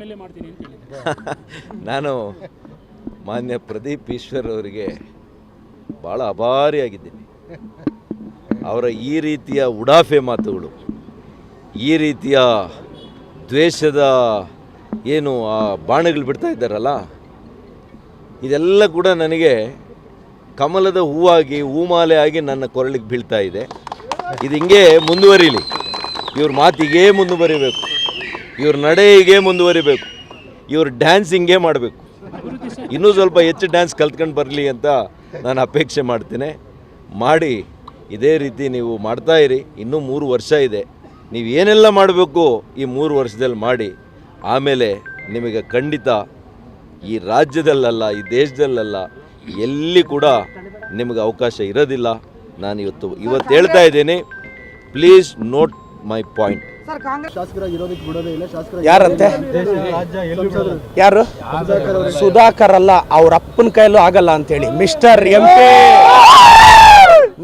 ಮೇಲೆ ಮಾಡ್ತೀನಿ ಅಂತ ಹೇಳಿದ್ದೆ. ನಾನು ಮಾನ್ಯ ಪ್ರದೀಪ್ ಈಶ್ವರ್ ಅವರಿಗೆ ಭಾಳ ಅಭಾರಿಯಾಗಿದ್ದೀನಿ. ಅವರ ಈ ರೀತಿಯ ಉಡಾಫೆ ಮಾತುಗಳು, ಈ ರೀತಿಯ ದ್ವೇಷದ ಏನು ಆ ಬಾಣಗಳು ಬಿಡ್ತಾ ಇದ್ದಾರಲ್ಲ, ಇದೆಲ್ಲ ಕೂಡ ನನಗೆ ಕಮಲದ ಹೂವಾಗಿ ಹೂಮಾಲೆ ಆಗಿ ನನ್ನ ಕೊರಳಿಗೆ ಬೀಳ್ತಾ ಇದೆ. ಇದು ಹಿಂಗೆ ಮುಂದುವರಿಲಿ, ಇವ್ರ ಮಾತಿಗೆ ಮುಂದುವರಿಬೇಕು, ಇವ್ರ ನಡೆಗೆ ಮುಂದುವರಿಬೇಕು, ಇವ್ರ ಡ್ಯಾನ್ಸ್ ಹಿಂಗೆ ಮಾಡಬೇಕು. ಇನ್ನೂ ಸ್ವಲ್ಪ ಹೆಚ್ಚು ಡ್ಯಾನ್ಸ್ ಕಲ್ತ್ಕೊಂಡು ಬರಲಿ ಅಂತ ನಾನು ಅಪೇಕ್ಷೆ ಮಾಡ್ತೇನೆ. ಮಾಡಿ ಇದೇ ರೀತಿ ನೀವು ಮಾಡ್ತಾಯಿರಿ. ಇನ್ನೂ 3 ವರ್ಷ ಇದೆ. ನೀವು ಏನೆಲ್ಲ ಮಾಡಬೇಕು ಈ 3 ವರ್ಷದಲ್ಲಿ ಮಾಡಿ. ಆಮೇಲೆ ನಿಮಗೆ ಖಂಡಿತ ಈ ರಾಜ್ಯದಲ್ಲಲ್ಲ, ಈ ದೇಶದಲ್ಲಲ್ಲ, ಎಲ್ಲಿ ಕೂಡ ನಿಮಗೆ ಅವಕಾಶ ಇರೋದಿಲ್ಲ. ನಾನು ಇವತ್ತು ಹೇಳ್ತಾ ಇದ್ದೀನಿ, ಪ್ಲೀಸ್ ನೋಟ್ ಮೈ ಪಾಯಿಂಟ್. ಯಾರಂತೆ? ಯಾರು? ಸುಧಾಕರ್ ಅಲ್ಲ, ಅವ್ರ ಅಪ್ಪನ ಕೈಯಲ್ಲೂ ಆಗಲ್ಲ ಅಂತೇಳಿ. ಮಿಸ್ಟರ್ MP,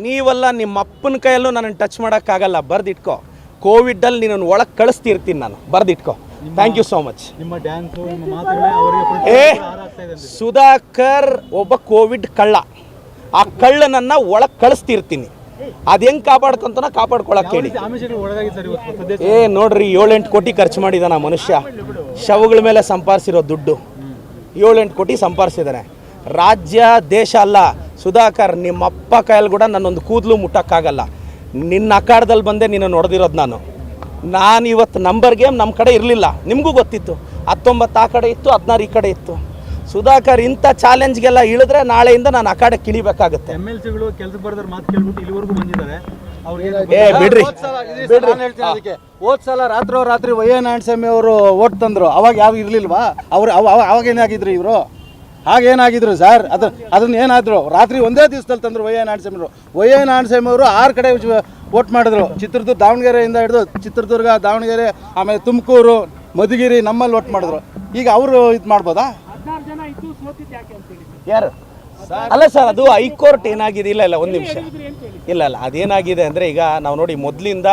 ನೀವಲ್ಲ, ನಿಮ್ಮ ಅಪ್ಪನ ಕೈಯಲ್ಲೂ ನನ್ನ ಟಚ್ ಮಾಡೋಕ್ಕಾಗಲ್ಲ. ಬರ್ದಿಟ್ಕೋ. ಕೋವಿಡಲ್ಲಿ ನೀನನ್ನು ಒಳಗೆ ಕಳಿಸ್ತಿರ್ತೀನಿ ನಾನು. ಬರ್ದಿಟ್ಕೋ. Thank you so much. Sudhakar ಒಬ್ಬ ಕೋವಿಡ್ ಕಳ್ಳ. ಆ ಕಳ್ಳನನ್ನ ಒಳಗೆ ಕಳಿಸ್ತಿರ್ತೀನಿ. ಅದು ಹೆಂಗೆ ಕಾಪಾಡ್ಕೊಂತನ ಕಾಪಾಡ್ಕೊಳಕ್ಕೆ ಹೇಳಿ. ನೋಡ್ರಿ, 7-8 ಕೋಟಿ ಖರ್ಚು ಮಾಡಿದಾನ ಮನುಷ್ಯ. ಶವಗಳ ಮೇಲೆ ಸಂಪಾದಿಸಿರೋ ದುಡ್ಡು 7-8 ಕೋಟಿ ಸಂಪಾದಿಸಿದಾನೆ. ರಾಜ್ಯ ದೇಶ ಅಲ್ಲ ಸುಧಾಕರ್. ನಿಮ್ಮ ಅಪ್ಪ ಕೈಯಲ್ಲಿ ಕೂಡ ನನ್ನೊಂದು ಕೂದಲು ಮುಟ್ಟಕ್ಕಾಗಲ್ಲ. ನಿನ್ನ ಅಖಾಡದಲ್ಲಿ ಬಂದೆ ನಿನ್ನ ನೋಡ್ದಿರೋದು ನಾನು ಇವತ್ತು ನಂಬರ್ ಗೇಮ್ ನಮ್ಮ ಕಡೆ ಇರಲಿಲ್ಲ. ನಿಮಗೂ ಗೊತ್ತಿತ್ತು. 19 ಆ ಕಡೆ ಇತ್ತು, 16 ಈ ಕಡೆ ಇತ್ತು. ಸುಧಾಕರ್ ಇಂಥ ಚಾಲೆಂಜ್ಗೆಲ್ಲ ಇಳಿದ್ರೆ ನಾಳೆಯಿಂದ ನಾನು ಅಖಾಡಕ್ಕೆ ಕಿಳಿಬೇಕಾಗುತ್ತೆ. MLCಗಳು ಕೆಲಸಕ್ಕೆ ಬರ್ದವ್ರು ಮಾತು ಕೇಳ್ಬಿಟ್ಟು ಇಲ್ಲಿವರೆಗೂ ಬಂದಿದ್ದಾರೆ. ಬಿಡ್ರಿ. ಹೋದ್ ಸಲ ರಾತ್ರಿ ವೈಎನ್ಆಂಡ್ಸ್ವಾಮಿ ಅವರು ಓಟ್ ತಂದ್ರು. ಅವಾಗ ಯಾವ ಇರ್ಲಿಲ್ವಾ? ಅವ್ರು ಅವಾಗ ಏನಾಗಿದ್ರು ಇವರು? ಹಾಗೇನಾಗಿದ್ರು ಸರ್? ಅದನ್ನ ಏನಾದ್ರು ರಾತ್ರಿ ಒಂದೇ ದಿವಸದಲ್ಲಿ ತಂದ್ರು ವೈಎನ್ಆಂಡ್ಸ್ವಾಮಿ ಅವರು 6 ಕಡೆ ವೋಟ್ ಮಾಡಿದ್ರು. ಚಿತ್ರದುರ್ಗ, ದಾವಣಗೆರೆಯಿಂದ ಹಿಡಿದು ಚಿತ್ರದುರ್ಗ, ದಾವಣಗೆರೆ, ಆಮೇಲೆ ತುಮಕೂರು, ಮಧುಗಿರಿ, ನಮ್ಮಲ್ಲಿ ವೋಟ್ ಮಾಡಿದ್ರು. ಈಗ ಅವರು ಇದು ಮಾಡ್ಬೋದಾ? 16 ಜನ ಇದ್ದು ಸೋತಿದ್ದು ಯಾಕೆ ಅಂತ ಹೇಳಿ. ಯಾರು? ಅಲ್ಲ ಸರ್, ಅದು ಹೈಕೋರ್ಟ್ ಏನಾಗಿದೆ. ಇಲ್ಲ ಒಂದು ನಿಮಿಷ. ಇಲ್ಲ ಅದೇನಾಗಿದೆ ಅಂದರೆ, ಈಗ ನಾವು ನೋಡಿ, ಮೊದಲಿಂದ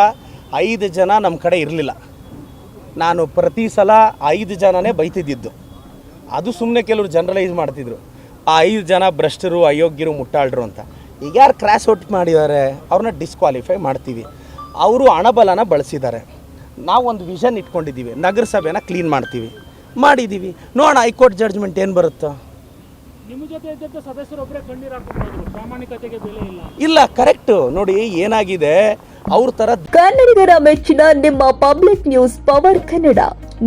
5 ಜನ ನಮ್ಮ ಕಡೆ ಇರಲಿಲ್ಲ. ನಾನು ಪ್ರತಿ ಸಲ 5 ಜನನೇ ಬೈತಿದ್ದಿದ್ದು. ಅದು ಸುಮ್ಮನೆ ಕೆಲವರು ಜನರಲೈಸ್ ಮಾಡ್ತಿದ್ರು. ಆ 5 ಜನ ಭ್ರಷ್ಟರು, ಅಯೋಗ್ಯರು, ಮುಟ್ಟಾಳ್ರು ಅಂತ. ಈಗ ಯಾರು ಕ್ರಾಸ್ ಔಟ್ ಮಾಡಿದ್ದಾರೆ ಅವ್ರನ್ನ ಡಿಸ್ಕ್ವಾಲಿಫೈ ಮಾಡ್ತೀವಿ. ಅವರು ಹಣಬಲನ ಬಳಸಿದ್ದಾರೆ. ನಾವೊಂದು ವಿಷನ್ ಇಟ್ಕೊಂಡಿದ್ದೀವಿ, ನಗರಸಭೆನ ಕ್ಲೀನ್ ಮಾಡಿದ್ದೀವಿ. ನೋಡೋಣ ಹೈಕೋರ್ಟ್ ಜಡ್ಜ್ಮೆಂಟ್ ಏನು ಬರುತ್ತೋ. ನಿಮ್ಮ ಜೊತೆ ಇದ್ದಂಥ ಸದಸ್ಯರೊಬ್ಬರೇ ಕಣ್ಣೀರು ಹಾಕಿದ್ರು. ಪ್ರಾಮಾಣಿಕತೆಗೆ ಬೆಲೆ ಇಲ್ಲ. ಕರೆಕ್ಟು. ನೋಡಿ ಏನಾಗಿದೆ, ಅವ್ರ ಥರ ಕನ್ನಡಿಗರ ಮೆಚ್ಚಿನ ನಿಮ್ಮ ಪಬ್ಲಿಕ್ ನ್ಯೂಸ್ ಪವರ್ ಕನ್ನಡ.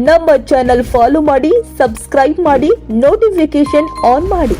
ನಮ್ಮ ಚಾನೆಲ್ ಫಾಲೋ ಮಾಡಿ, ಸಬ್ಸ್ಕ್ರೈಬ್ ಮಾಡಿ, ನೋಟಿಫಿಕೇಶನ್ ಆನ್ ಮಾಡಿ.